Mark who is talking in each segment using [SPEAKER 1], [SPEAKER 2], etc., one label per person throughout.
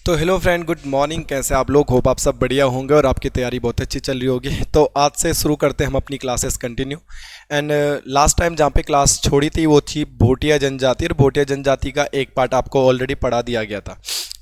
[SPEAKER 1] तो hello friend, good morning. कैसे आप लोग? होप आप सब बढ़िया होंगे और आपकी तैयारी बहुत अच्छी चल रही होगी। तो आज से शुरू करते हैं हम अपनी classes continue. And last time जहाँ पे क्लास छोड़ी थी वो थी भोटिया जनजाति, और भोटिया जनजाति का एक पार्ट आपको ऑलरेडी पढ़ा दिया गया था।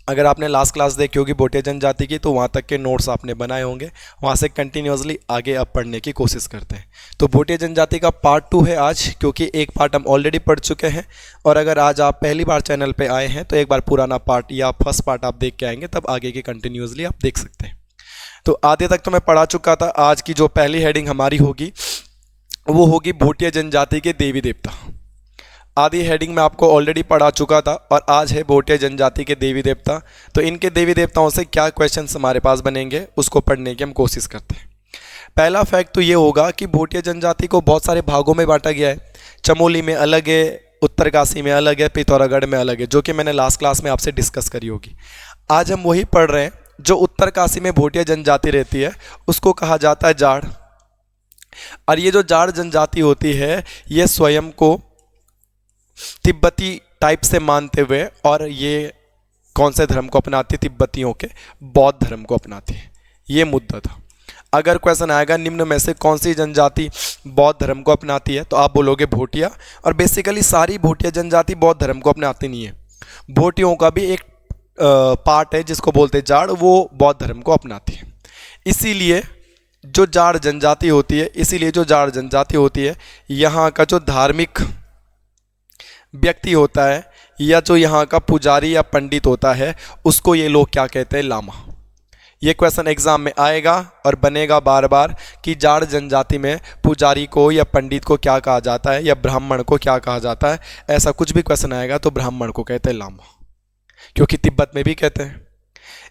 [SPEAKER 1] अगर आपने लास्ट क्लास देखी होगी भोटिया जनजाति की तो वहाँ तक के नोट्स आपने बनाए होंगे। वहाँ से कंटिन्यूसली आगे अब पढ़ने की कोशिश करते हैं। तो भोटिया जनजाति का पार्ट 2 है आज, क्योंकि एक पार्ट हम ऑलरेडी पढ़ चुके हैं। और अगर आज आप पहली बार चैनल पे आए हैं तो एक बार पुराना पार्ट या फर्स्ट पार्ट आप देख के आएंगे, तब आगे की कंटिन्यूसली आप देख सकते हैं। तो आधे तक तो मैं पढ़ा चुका था। आज की जो पहली हेडिंग हमारी होगी वो होगी भोटिया जनजाति के देवी देवता। आधी हेडिंग में आपको ऑलरेडी पढ़ा चुका था और आज है भोटिया जनजाति के देवी देवता। तो इनके देवी देवताओं से क्या क्वेश्चंस हमारे पास बनेंगे उसको पढ़ने की हम कोशिश करते हैं। पहला फैक्ट तो ये होगा कि भोटिया जनजाति को बहुत सारे भागों में बांटा गया है। चमोली में अलग है, उत्तरकाशी में अलग है, पिथौरागढ़ में अलग है, जो कि मैंने लास्ट क्लास में आपसे डिस्कस करी होगी। आज हम वही पढ़ रहे हैं। जो उत्तरकाशी में भोटिया जनजाति रहती है उसको कहा जाता है जाड़। और ये जो जाड़ जनजाति होती है ये स्वयं को तिब्बती टाइप से मानते हुए, और ये कौन से धर्म को अपनाती है? तिब्बतियों के बौद्ध धर्म को अपनाती है। ये मुद्दा था। अगर क्वेश्चन आएगा निम्न में से कौन सी जनजाति बौद्ध धर्म को अपनाती है, तो आप बोलोगे भोटिया। और बेसिकली सारी भोटिया जनजाति बौद्ध धर्म को अपनाती नहीं है। भोटियों का भी एक पार्ट है जिसको बोलते हैं जाड़, वो बौद्ध धर्म को अपनाती है। इसीलिए जो जाड़ जनजाति होती है यहाँ का जो धार्मिक व्यक्ति होता है या जो यहाँ का पुजारी या पंडित होता है उसको ये लोग क्या कहते हैं? लामा। ये क्वेश्चन एग्जाम में आएगा और बनेगा बार बार कि जाड़ जनजाति में पुजारी को या पंडित को क्या कहा जाता है या ब्राह्मण को क्या कहा जाता है। ऐसा कुछ भी क्वेश्चन आएगा तो ब्राह्मण को कहते हैं लामा, क्योंकि तिब्बत में भी कहते हैं।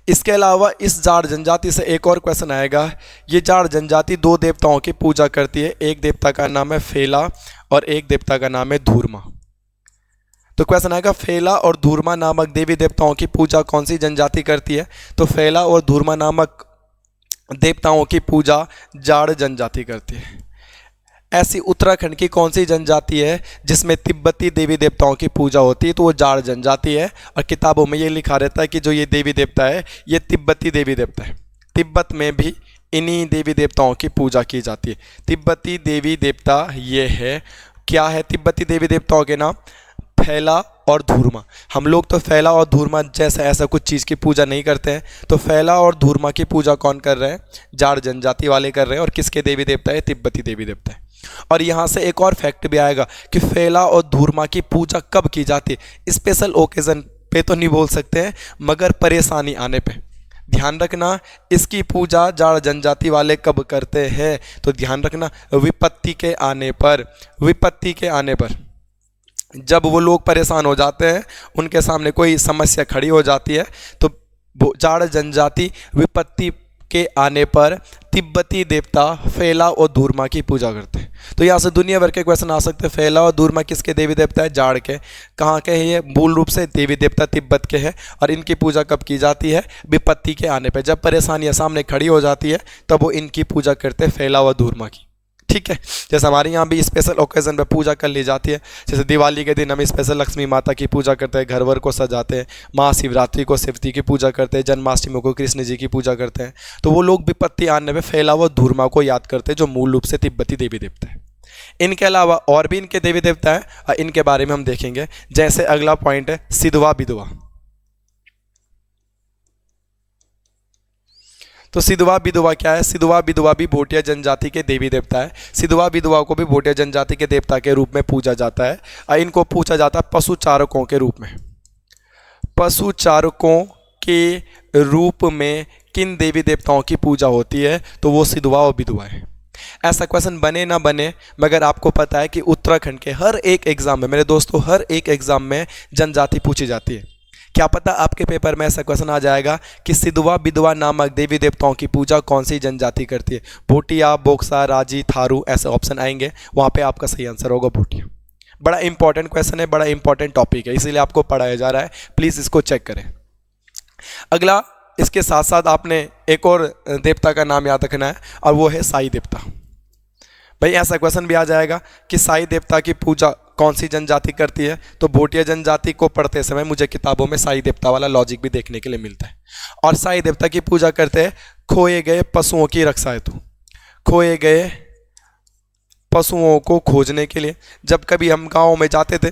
[SPEAKER 1] इसके अलावा इस जाड़ जनजाति से एक और क्वेश्चन आएगा। ये जाड़ जनजाति दो देवताओं की पूजा करती है। एक देवता का नाम है फेला और एक देवता का नाम है धूर्मा। तो क्वेश्चन आएगा फेला और धूर्मा नामक देवी देवताओं की पूजा कौन सी जनजाति करती है? तो फेला और धूर्मा नामक देवताओं की पूजा जाड़ जनजाति करती है। ऐसी उत्तराखंड की कौन सी जनजाति है जिसमें तिब्बती देवी देवताओं की पूजा होती है? तो वो जाड़ जनजाति है। और किताबों में ये लिखा रहता है कि जो ये देवी देवता है ये तिब्बती देवी देवता है। तिब्बत में भी इन्हीं देवी देवताओं की पूजा की जाती है। तिब्बती देवी देवता ये है। क्या है तिब्बती देवी देवताओं के नाम? फैला और धूर्मा। हम लोग तो फैला और धूर्मा जैसा ऐसा कुछ चीज़ की पूजा नहीं करते हैं। तो फैला और धूर्मा की पूजा कौन कर रहे हैं? जाड़ जनजाति वाले कर रहे हैं। और किसके देवी देवता है? तिब्बती देवी देवता है। और यहाँ से एक और फैक्ट भी आएगा कि फैला और धूर्मा की पूजा कब की जाती है। स्पेशल ओकेजन पे तो नहीं बोल सकते हैं, मगर परेशानी आने पे ध्यान रखना। इसकी पूजा जाड़ जनजाति वाले कब करते हैं? तो ध्यान रखना, विपत्ति के आने पर जब वो लोग परेशान हो जाते हैं, उनके सामने कोई समस्या खड़ी हो जाती है, तो जाड़ जनजाति विपत्ति के आने पर तिब्बती देवता फैला और धूर्मा की पूजा करते हैं। तो यहाँ से दुनिया भर के क्वेश्चन आ सकते हैं। फैला और धूर्मा किसके देवी देवता है? जाड़ के। कहाँ के हैं ये? मूल रूप से देवी देवता तिब्बत के हैं। और इनकी पूजा कब की जाती है? विपत्ति के आने पर, जब परेशानियाँ सामने खड़ी हो जाती है तब वो इनकी पूजा करते हैं, फैला और धूर्मा की। ठीक है। जैसे हमारे यहाँ भी स्पेशल ओकेजन पे पूजा कर ली जाती है। जैसे दिवाली के दिन हम स्पेशल लक्ष्मी माता की पूजा करते हैं, घर वर को सजाते हैं। महाशिवरात्रि को शिवजी की पूजा करते हैं, जन्माष्टमी को कृष्ण जी की पूजा करते हैं। तो वो लोग विपत्ति आने पे फैला व धूर्मा को याद करते हैं, जो मूल रूप से तिब्बती देवी देवता है। इनके अलावा और भी इनके देवी देवता है और इनके बारे में हम देखेंगे। जैसे अगला पॉइंट है सिधवा विधवा। तो सिधवा विधवा क्या है? सिधवा विधवा भी भोटिया जनजाति के देवी देवता है। सिधवा विधवा को भी भोटिया जनजाति के देवता के रूप में पूजा जाता है। और इनको पूछा जाता है पशु चारकों के रूप में। पशु चारकों के रूप में किन देवी देवताओं की पूजा होती है? तो वो सिधवा और विधवा है। ऐसा क्वेश्चन बने ना बने, मगर आपको पता है कि उत्तराखंड के हर एक एग्जाम में, मेरे दोस्तों, हर एक एग्जाम में जनजाति पूछी जाती है। क्या पता आपके पेपर में ऐसा क्वेश्चन आ जाएगा कि सिधवा विधवा नामक देवी देवताओं की पूजा कौन सी जनजाति करती है? भोटिया, बोक्सा, राजी, थारू, ऐसे ऑप्शन आएंगे। वहाँ पे आपका सही आंसर होगा भोटिया। बड़ा इंपॉर्टेंट क्वेश्चन है, बड़ा इंपॉर्टेंट टॉपिक है, इसीलिए आपको पढ़ाया जा रहा है। प्लीज़ इसको चेक करें। अगला, इसके साथ साथ आपने एक और देवता का नाम याद रखना है और वो है साई देवता। भाई ऐसा क्वेश्चन भी आ जाएगा कि साई देवता की पूजा कौन सी जनजाति करती है? तो भोटिया जनजाति को पढ़ते समय मुझे किताबों में साई देवता वाला लॉजिक भी देखने के लिए मिलता है। और साई देवता की पूजा करते हैं खोए गए पशुओं की रक्षा हेतु। खोए गए पशुओं को खोजने के लिए। जब कभी हम गाँव में जाते थे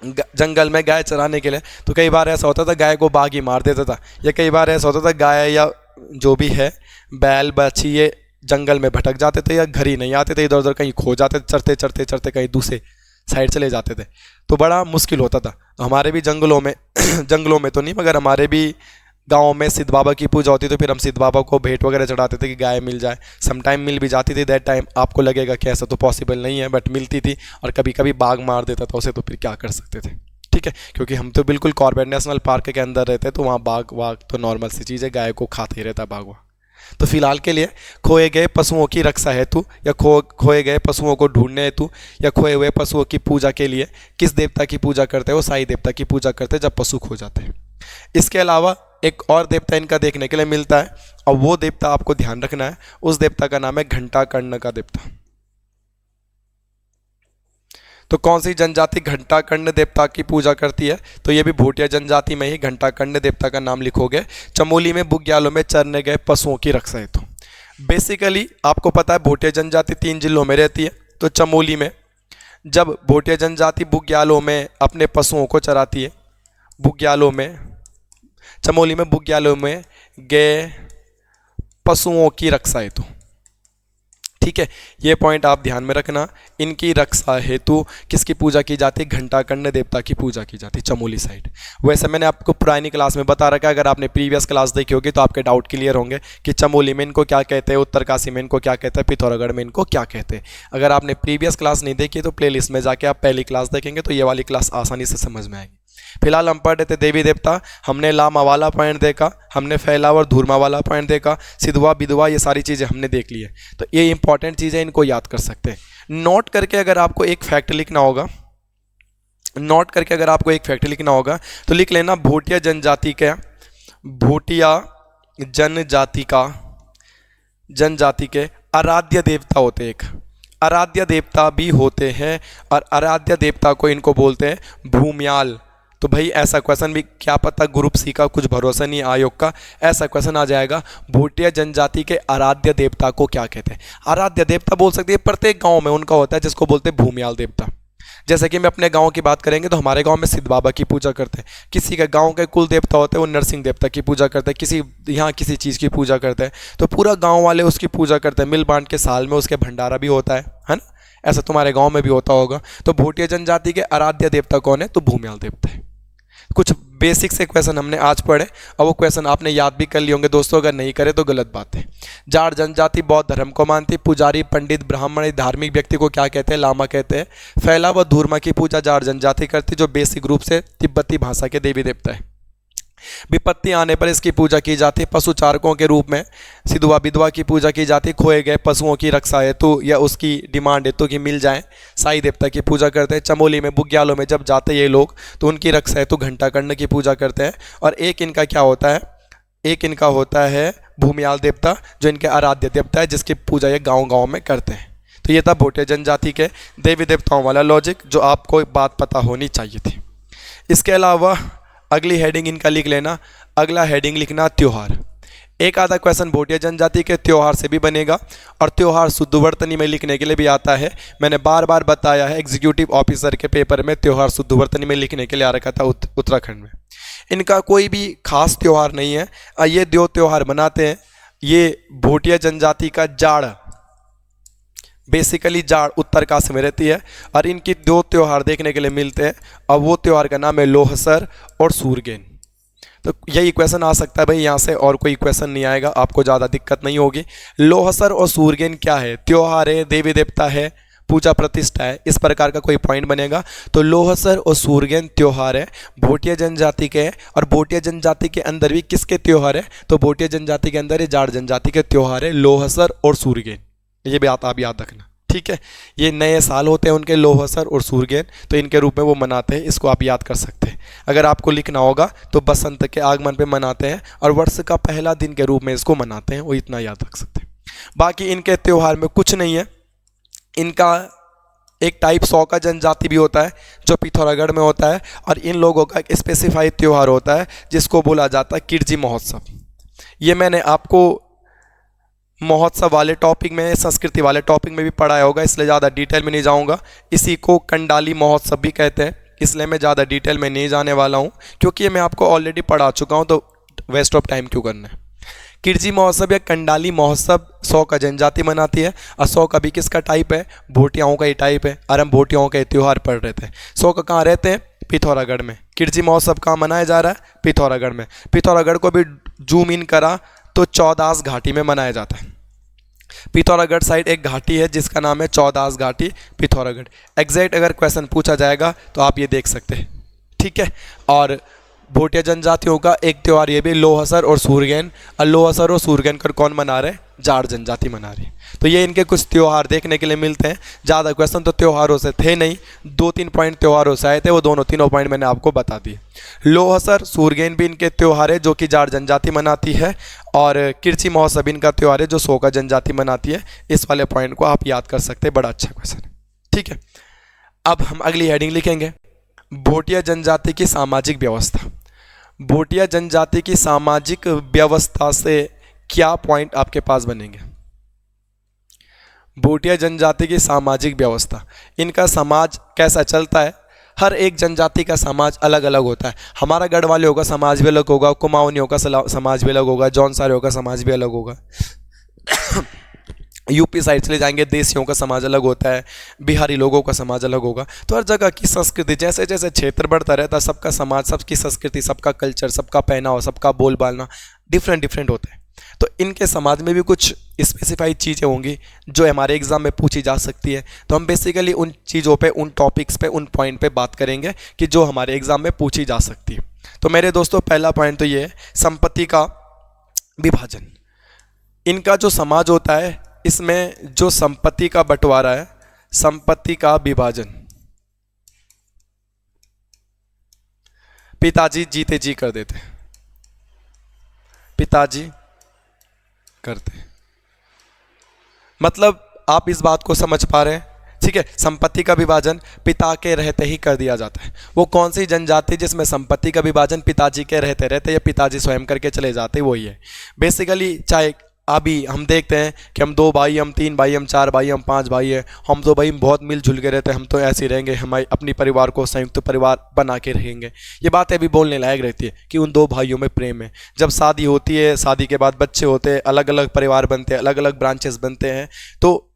[SPEAKER 1] जंगल में गाय चराने के लिए, तो कई बार ऐसा होता था गाय को बाघ ही मार देता था, या कई बार ऐसा होता था गाय या जो भी है बैल बछी ये जंगल में भटक जाते थे या घर ही नहीं आते थे, इधर उधर कहीं खो जाते थे, चरते चरते चरते कहीं दूसरे साइड चले जाते थे, तो बड़ा मुश्किल होता था। तो हमारे भी जंगलों में जंगलों में तो नहीं मगर हमारे भी गाँव में सिद्ध बाबा की पूजा होती, तो फिर हम सिद्ध बाबा को भेंट वगैरह चढ़ाते थे कि गाय मिल जाए। सम टाइम मिल भी जाती थी, दैट टाइम आपको लगेगा कि ऐसा तो पॉसिबल नहीं है, बट मिलती थी। और कभी कभी बाघ मार देता था उसे, तो फिर क्या कर सकते थे, ठीक है, क्योंकि हम तो बिल्कुल कॉर्बेट नेशनल पार्क के अंदर रहते, तो वहाँ बाघ वाघ तो नॉर्मल सी चीज़ है, गाय को खाते ही रहता बाघ वाघ। तो फिलहाल के लिए खोए गए पशुओं की रक्षा हेतु या खोए गए पशुओं को ढूंढने हेतु या खोए हुए पशुओं की पूजा के लिए किस देवता की पूजा करते हैं? वो साई देवता की पूजा करते हैं जब पशु खो जाते हैं। इसके अलावा एक और देवता इनका देखने के लिए मिलता है, और वो देवता आपको ध्यान रखना है, उस देवता का नाम है घंटा कर्ण का देवता। तो कौन सी जनजाति घंटा कर्ण देवता की पूजा करती है? तो ये भी भोटिया जनजाति में ही घंटा कर्ण देवता का नाम लिखोगे। चमोली में बुग्यालों में चरने गए पशुओं की रक्षा हेतु। बेसिकली आपको पता है भोटिया जनजाति 3 जिलों में रहती है। तो चमोली में जब भोटिया जनजाति बुग्यालों में अपने पशुओं को चराती है, बुग्यालों में चमोली में बुग्यालों में गए पशुओं की रक्षा हेतु, ठीक है, ये पॉइंट आप ध्यान में रखना। इनकी रक्षा हेतु किसकी पूजा की जाती है? घंटा कर्ण देवता की पूजा की जाती है चमोली साइड। वैसे मैंने आपको पुरानी क्लास में बता रखा है, अगर आपने प्रीवियस क्लास देखी होगी तो आपके डाउट क्लियर होंगे कि चमोली में इनको क्या कहते हैं, उत्तरकाशी में इनको क्या कहते हैं, पिथौरागढ़ में इनको क्या कहते हैं। अगर आपने प्रीवियस क्लास नहीं देखी तो प्ले लिस्ट में जाके आप पहली क्लास देखेंगे तो ये वाली क्लास आसानी से समझ में आएगी। फिलहाल हम पढ़ रहे थे देवी देवता, हमने लामा वाला पॉइंट देखा, हमने फैलाव और धूरमा वाला पॉइंट देखा, सिधवा विधवा ये सारी चीज़ें हमने देख ली है। तो ये इंपॉर्टेंट चीज़ें, इनको याद कर सकते हैं। नोट करके अगर आपको एक फैक्ट लिखना होगा, नोट करके अगर आपको एक फैक्ट लिखना होगा तो लिख लेना भोटिया जनजाति के, भोटिया जनजाति के आराध्य देवता होते हैं, एक आराध्य देवता भी होते हैं, और आराध्य देवता को इनको बोलते हैं भूम्याल। तो भाई ऐसा क्वेश्चन भी क्या पता ग्रुप सी का कुछ भरोसा नहीं आयोग का, ऐसा क्वेश्चन आ जाएगा भोटिया जनजाति के आराध्य देवता को क्या कहते हैं? आराध्य देवता बोल सकते हैं, प्रत्येक गांव में उनका होता है जिसको बोलते हैं भूम्याल देवता। जैसे कि मैं अपने गांव की बात करेंगे तो हमारे गांव में सिद्ध बाबा की पूजा करते हैं, किसी के गांव के कुल देवता होते हैं वो नरसिंह देवता की पूजा करते हैं, किसी यहाँ किसी चीज़ की पूजा करते हैं, तो पूरा गाँव वाले उसकी पूजा करते हैं। मिल बांट के साल में उसके भंडारा भी होता है ना, ऐसा तुम्हारे गाँव में भी होता होगा। तो भोटिया जनजाति के आराध्य देवता कौन है? तो भूम्याल देवता है। कुछ बेसिक से क्वेश्चन हमने आज पढ़े और वो क्वेश्चन आपने याद भी कर लिए होंगे दोस्तों, अगर नहीं करे तो गलत बात है। जाट जनजाति बौद्ध धर्म को मानती, पुजारी पंडित ब्राह्मण धार्मिक व्यक्ति को क्या कहते हैं? लामा कहते हैं। फैला व धूर्मा की पूजा जाट जनजाति करती, जो बेसिक रूप से तिब्बती भाषा के देवी देवता है। विपत्ति आने पर इसकी पूजा की जाती है। पशु चारकों के रूप में सिधवा विधवा की पूजा की जाती है। खोए गए पशुओं की रक्षा हेतु या उसकी डिमांड हेतु कि मिल जाएं, साई देवता की पूजा करते हैं। चमोली में बुग्यालों में जब जाते ये लोग तो उनकी रक्षा हेतु घंटा कर्ण की पूजा करते हैं। और एक इनका क्या होता है? एक इनका होता है भूम्याल देवता, जो इनके आराध्य देवता है, जिसकी पूजा ये गाँव-गाँव में करते हैं। तो ये था भोटिया जनजाति के देवी देवताओं वाला लॉजिक, जो आपको बात पता होनी चाहिए थी। इसके अलावा अगली हेडिंग इनका लिख लेना, अगला हेडिंग लिखना त्योहार। एक आधा क्वेश्चन भोटिया जनजाति के त्योहार से भी बनेगा, और त्योहार शुद्ध वर्तनी में लिखने के लिए भी आता है। मैंने बार बार बताया है, एग्जीक्यूटिव ऑफिसर के पेपर में त्योहार शुद्ध वर्तनी में लिखने के लिए आ रखा था उत्तराखंड में। इनका कोई भी खास त्योहार नहीं है, ये 2 त्योहार मनाते हैं। ये भोटिया जनजाति का जाड़, बेसिकली जाड़ उत्तरकाशी में रहती है, और इनकी 2 त्योहार देखने के लिए मिलते हैं, और वो त्योहार का नाम है लोहसर और सूरगेन। तो यही क्वेश्चन आ सकता है भाई यहाँ से, और कोई क्वेश्चन नहीं आएगा, आपको ज़्यादा दिक्कत नहीं होगी। लोहसर और सूरगेन क्या है? त्योहार है, देवी देवता है, पूजा प्रतिष्ठा है, इस प्रकार का कोई पॉइंट बनेगा। तो लोहसर और सूरगेन त्योहार है, भोटिया जनजाति के हैं। और भोटिया जनजाति के अंदर भी किसके त्योहार है? तो भोटिया जनजाति के अंदर ही जाट जनजाति के त्योहार है, लोहसर और सूरगेन। ये बात आप याद रखना, ठीक है। ये नए साल होते हैं उनके, लोहसर और सूरगेन, तो इनके रूप में वो मनाते हैं, इसको आप याद कर सकते हैं। अगर आपको लिखना होगा तो बसंत के आगमन पे मनाते हैं, और वर्ष का पहला दिन के रूप में इसको मनाते हैं, वो इतना याद रख सकते हैं। बाकी इनके त्योहार में कुछ नहीं है। इनका एक टाइप 100 का जनजाति भी होता है जो पिथौरागढ़ में होता है, और इन लोगों का एक स्पेसिफाइड त्यौहार होता है जिसको बोला जाता है किरजी महोत्सव। ये मैंने आपको महोत्सव वाले टॉपिक में, संस्कृति वाले टॉपिक में भी पढ़ाया होगा, इसलिए ज़्यादा डिटेल में नहीं जाऊंगा। इसी को कंडाली महोत्सव भी कहते हैं, इसलिए मैं ज़्यादा डिटेल में नहीं जाने वाला हूँ, क्योंकि ये मैं आपको ऑलरेडी पढ़ा चुका हूँ, तो वेस्ट ऑफ टाइम क्यों करना है। किरजी महोत्सव या कंडाली महोत्सव 100 का जनजाति मनाती है, और 100 का भी किसका टाइप है, भोटियाओं का ही टाइप है, और हम भोटियाओं के त्यौहार पढ़ रहे थे। 100 का कहाँ रहते हैं, पिथौरागढ़ में। किरजी महोत्सव कहाँ मनाया जा रहा है, पिथौरागढ़ में। पिथौरागढ़ को भी जूम इन करा तो चौदास घाटी में मनाया जाता है। पिथौरागढ़ साइड एक घाटी है जिसका नाम है चौदास घाटी पिथौरागढ़। एग्जैक्ट अगर क्वेश्चन पूछा जाएगा तो आप ये देख सकते हैं, ठीक है। और भोटिया जनजातियों का एक त्यौहार ये भी लोहसर और सूरगैन। और लोहसर और सूरगैन कर कौन मना रहे, जाट जनजाति मना रही। तो ये इनके कुछ त्यौहार देखने के लिए मिलते हैं। ज़्यादा क्वेश्चन तो त्यौहारों से थे नहीं, 2-3 पॉइंट त्यौहारों से आए थे, वो दोनों तीनों पॉइंट मैंने आपको बता दिए। लोहसर सूरगैन भी इनके त्यौहार है जो कि जाट जनजाति मनाती है, और किरची महोत्सव इनका त्यौहार है जो 100 का जनजाति मनाती है। इस वाले पॉइंट को आप याद कर सकते हैं, बड़ा अच्छा क्वेश्चन है, ठीक है। अब हम अगली हेडिंग लिखेंगे, भोटिया जनजाति की सामाजिक व्यवस्था। भोटिया जनजाति की सामाजिक व्यवस्था से क्या पॉइंट आपके पास बनेंगे। भोटिया जनजाति की सामाजिक व्यवस्था, इनका समाज कैसा चलता है। हर एक जनजाति का समाज अलग अलग होता है। हमारा गढ़वालियों का समाज भी अलग होगा, कुमाऊनियों का समाज भी अलग होगा, जौनसारियों का समाज भी अलग होगा। यूपी साइड चले जाएंगे, देसियों का समाज अलग होता है, बिहारी लोगों का समाज अलग होगा। तो हर जगह की संस्कृति, जैसे जैसे क्षेत्र बढ़ता रहता है, सबका समाज, सबकी संस्कृति, सबका कल्चर, सबका पहनावा, सबका बोलबालना डिफरेंट डिफरेंट होता है। तो इनके समाज में भी कुछ स्पेसिफाइड चीज़ें होंगी जो हमारे एग्जाम में पूछी जा सकती है। तो हम बेसिकली उन चीज़ों पे, उन टॉपिक्स पे, उन पॉइंट पे बात करेंगे कि जो हमारे एग्जाम में पूछी जा सकती है। तो मेरे दोस्तों पहला पॉइंट तो ये है, संपत्ति का विभाजन। इनका जो समाज होता है, इसमें जो संपत्ति का बंटवारा है, संपत्ति का विभाजन पिताजी जीते जी कर देते, पिताजी करते। मतलब आप इस बात को समझ पा रहे हैं, ठीक है। संपत्ति का विभाजन पिता के रहते ही कर दिया जाता है। वो कौन सी जनजाति जिसमें संपत्ति का विभाजन पिताजी के रहते रहते या पिताजी स्वयं करके चले जाते, वही है बेसिकली। चाहे अभी हम देखते हैं कि हम 2 भाई, हम 3 भाई, हम 4 भाई, हम 5 भाई हैं, हम तो भाई बहुत मिलजुल के रहते हैं, हम तो ऐसे ही रहेंगे, हम अपनी परिवार को संयुक्त परिवार बना के रहेंगे। ये बातें भी बोलने लायक रहती है कि उन 2 भाइयों में प्रेम है। जब शादी होती है, शादी के बाद बच्चे होते हैं, अलग अलग परिवार बनते हैं, अलग अलग ब्रांचेस बनते हैं, तो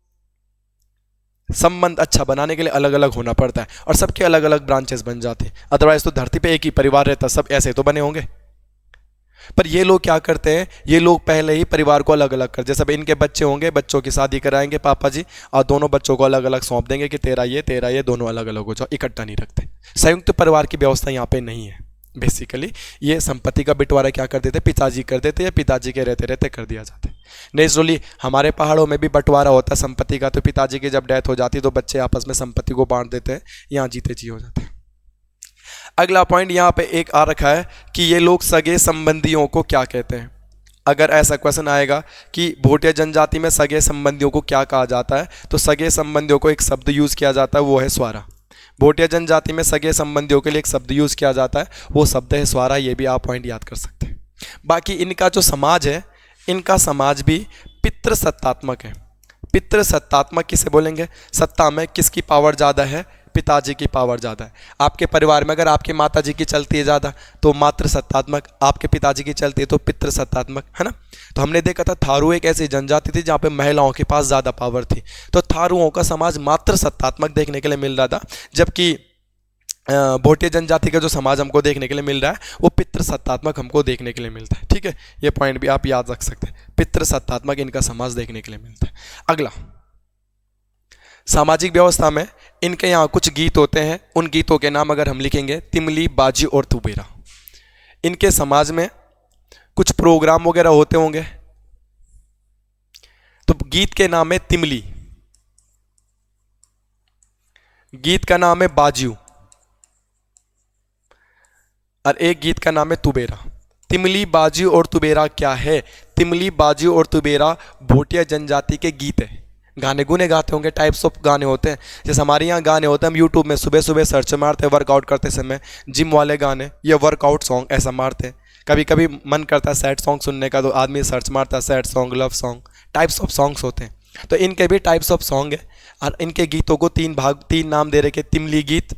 [SPEAKER 1] संबंध अच्छा बनाने के लिए अलग अलग होना पड़ता है, और सबके अलग अलग ब्रांचेस बन जाते हैं। अदरवाइज तो धरती पे एक ही परिवार रहता, सब ऐसे तो बने होंगे। पर ये लोग क्या करते हैं, ये लोग पहले ही परिवार को अलग अलग कर, जैसे अब इनके बच्चे होंगे, बच्चों की शादी कराएंगे पापा जी, और दोनों बच्चों को अलग अलग सौंप देंगे कि तेरा ये, दोनों अलग अलग हो जाओ, इकट्ठा नहीं रखते। संयुक्त परिवार की व्यवस्था यहाँ पे नहीं है। बेसिकली ये संपत्ति का बंटवारा क्या कर देते, पिताजी कर देते, या पिताजी के रहते रहते कर दिया जाता है। नेचुरली हमारे पहाड़ों में भी बंटवारा होता है संपत्ति का, तो पिताजी की जब डेथ हो जाती है तो बच्चे आपस में संपत्ति को बांट देते हैं, यहाँ जीते जी हो जाते हैं। अगला पॉइंट यहाँ पे एक आ रखा है कि ये लोग सगे संबंधियों को क्या कहते हैं। अगर ऐसा क्वेश्चन आएगा कि भोटिया जनजाति में सगे संबंधियों को क्या कहा जाता है, तो सगे संबंधियों को एक शब्द यूज किया जाता है, वो है स्वारा। भोटिया जनजाति में सगे संबंधियों के लिए एक शब्द यूज किया जाता है, वो शब्द है स्वारा। ये भी आप पॉइंट याद कर सकते हैं। बाकी इनका जो समाज है, इनका समाज भी पितृसत्तात्मक है। पितृसत्तात्मक किसे बोलेंगे, सत्ता में किसकी पावर ज़्यादा है, पिताजी की पावर ज़्यादा है। आपके परिवार में अगर आपकी माता जी की चलती है ज़्यादा तो मातृसत्तात्मक, आपके पिताजी की चलती है तो पितृसत्तात्मक, है ना। तो हमने देखा था थारू एक ऐसी जनजाति थी जहाँ पे महिलाओं के पास ज़्यादा पावर थी, तो थारुओं का समाज मातृसत्तात्मक देखने के लिए मिल रहा था, जबकि भोटिया जनजाति का जो समाज हमको देखने के लिए मिल रहा है वो पितृसत्तात्मक हमको देखने के लिए मिलता है, ठीक है। ये पॉइंट भी आप याद रख सकते हैं, पितृसत्तात्मक इनका समाज देखने के लिए मिलता है। अगला, सामाजिक व्यवस्था में इनके यहाँ कुछ गीत होते हैं, उन गीतों के नाम अगर हम लिखेंगे, तिमली, बाजी और तुबेरा। इनके समाज में कुछ प्रोग्राम वगैरह होते होंगे, तो गीत के नाम है तिमली, गीत का नाम है बाजियो, और एक गीत का नाम है तुबेरा। तिमली, बाजी और तुबेरा क्या है, तिमली, बाजी और तुबेरा भोटिया जनजाति के गीत है। गाने गुने गाते होंगे, टाइप्स ऑफ गाने होते हैं। जैसे हमारे यहाँ गाने होते हैं, हम यूट्यूब में सुबह सुबह सर्च मारते हैं वर्कआउट करते समय, जिम वाले गाने या वर्कआउट सॉन्ग ऐसा मारते हैं। कभी कभी मन करता है सैड सॉन्ग सुनने का, तो आदमी सर्च मारता है sad song, love song, types of songs होते हैं। तो इनके भी टाइप्स ऑफ सॉन्ग है, और इनके गीतों को तीन नाम दे रखे, तिमली गीत,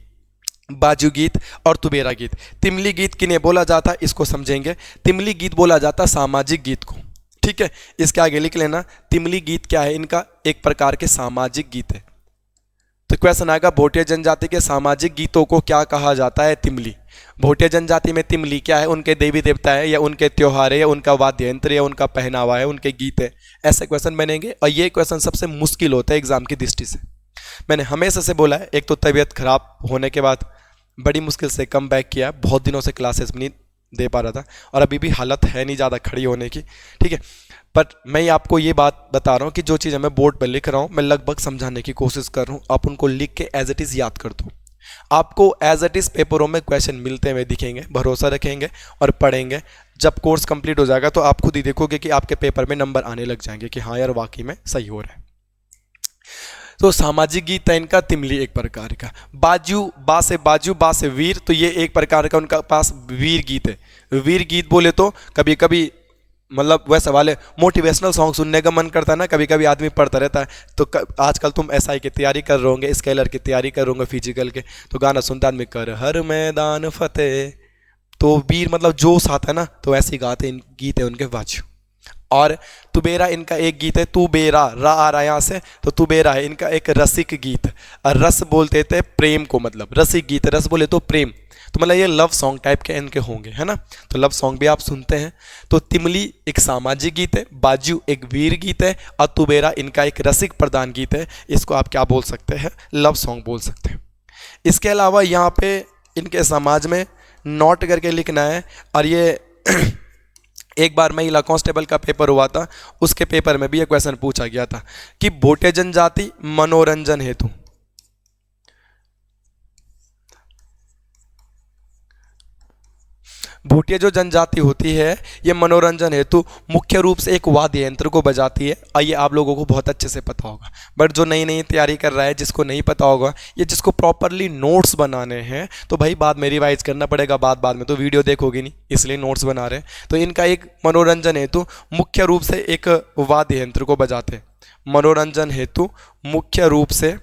[SPEAKER 1] बाजू गीत और तुबेरा गीत। तिमली गीत किन्हें बोला जाता है इसको समझेंगे। तिमली गीत बोला जाता है सामाजिक गीत को, ठीक है। इसके आगे लिख लेना, तिमली गीत क्या है, इनका एक प्रकार के सामाजिक गीत है। तो क्वेश्चन आएगा, भोटिया जनजाति के सामाजिक गीतों को क्या कहा जाता है? तिमली। भोटिया जनजाति में तिमली क्या है? उनके देवी देवता है, या उनके त्योहार है, या उनका वाद्य यंत्र, या उनका पहनावा है, उनके गीत है। ऐसे क्वेश्चन बनेंगे, और ये क्वेश्चन सबसे मुश्किल होता है एग्जाम की दृष्टि से। मैंने हमेशा से बोला है, एक तो तबीयत खराब होने के बाद बड़ी मुश्किल से कम बैक किया, बहुत दिनों से क्लासेस भी नहीं दे पा रहा था, और अभी भी हालत है नहीं ज़्यादा खड़ी होने की, ठीक है। पर मैं आपको ये बात बता रहा हूँ कि जो चीज़ मैं बोर्ड पर लिख रहा हूँ, मैं लगभग समझाने की कोशिश कर रहा हूँ। आप उनको लिख के एज इट इज़ याद कर दो। आपको एज इट इज़ पेपरों में क्वेश्चन मिलते हुए दिखेंगे, भरोसा रखेंगे और पढ़ेंगे। जब कोर्स कंप्लीट हो जाएगा तो आप खुद ही देखोगे कि आपके पेपर में नंबर आने लग जाएंगे कि हाँ यार वाकई में सही हो रहा है। तो सामाजिक गीत है इनका तिमली एक प्रकार का। बाजू, बा से वीर, तो ये एक प्रकार का उनका पास वीर गीत है। वीर गीत बोले तो कभी कभी मतलब वैसे वाले मोटिवेशनल सॉन्ग सुनने का मन करता है ना, कभी कभी आदमी पढ़ता रहता है। तो आजकल तुम एसआई की तैयारी कर रहे होंगे, स्केलर की तैयारी कर रहे होंगे, फिजिकल के, तो गाना सुनता आदमी, कर हर मैदान फतेह, तो वीर मतलब जोश आता है ना, तो ऐसे गाते गीत है उनके बाजू। और तुबेरा इनका एक गीत है, तुबेरा, रा आ रहा यहाँ से, तो तुबेरा है इनका एक रसिक गीत। और रस बोलते थे प्रेम को, मतलब रसिक गीत, रस बोले तो प्रेम, तो मतलब ये लव सॉन्ग टाइप के इनके होंगे, है ना। तो लव सॉन्ग भी आप सुनते हैं। तो तिमली एक सामाजिक गीत है, बाजू एक वीर गीत है, और तुबेरा इनका एक रसिक प्रदान गीत है। इसको आप क्या बोल सकते हैं? लव सॉन्ग बोल सकते हैं। इसके अलावा यहाँ पे इनके समाज में नोट करके लिखना है। और ये एक बार महिला कांस्टेबल का पेपर हुआ था, उसके पेपर में भी ये क्वेश्चन पूछा गया था कि भोटिया जनजाति मनोरंजन हेतु, भोटिया जो जनजाति होती है ये मनोरंजन हेतु मुख्य रूप से एक वाद्य यंत्र को बजाती है। और ये आप लोगों को बहुत अच्छे से पता होगा, बट जो नई नई तैयारी कर रहा है, जिसको नहीं पता होगा, ये जिसको प्रॉपरली नोट्स बनाने हैं, तो भाई बाद में रिवाइज करना पड़ेगा, बाद में तो वीडियो देखोगे नहीं, इसलिए नोट्स बना रहे हैं। तो इनका एक मनोरंजन हेतु मुख्य रूप से एक वाद्य यंत्र को बजाते हैं। मनोरंजन हेतु मुख्य रूप से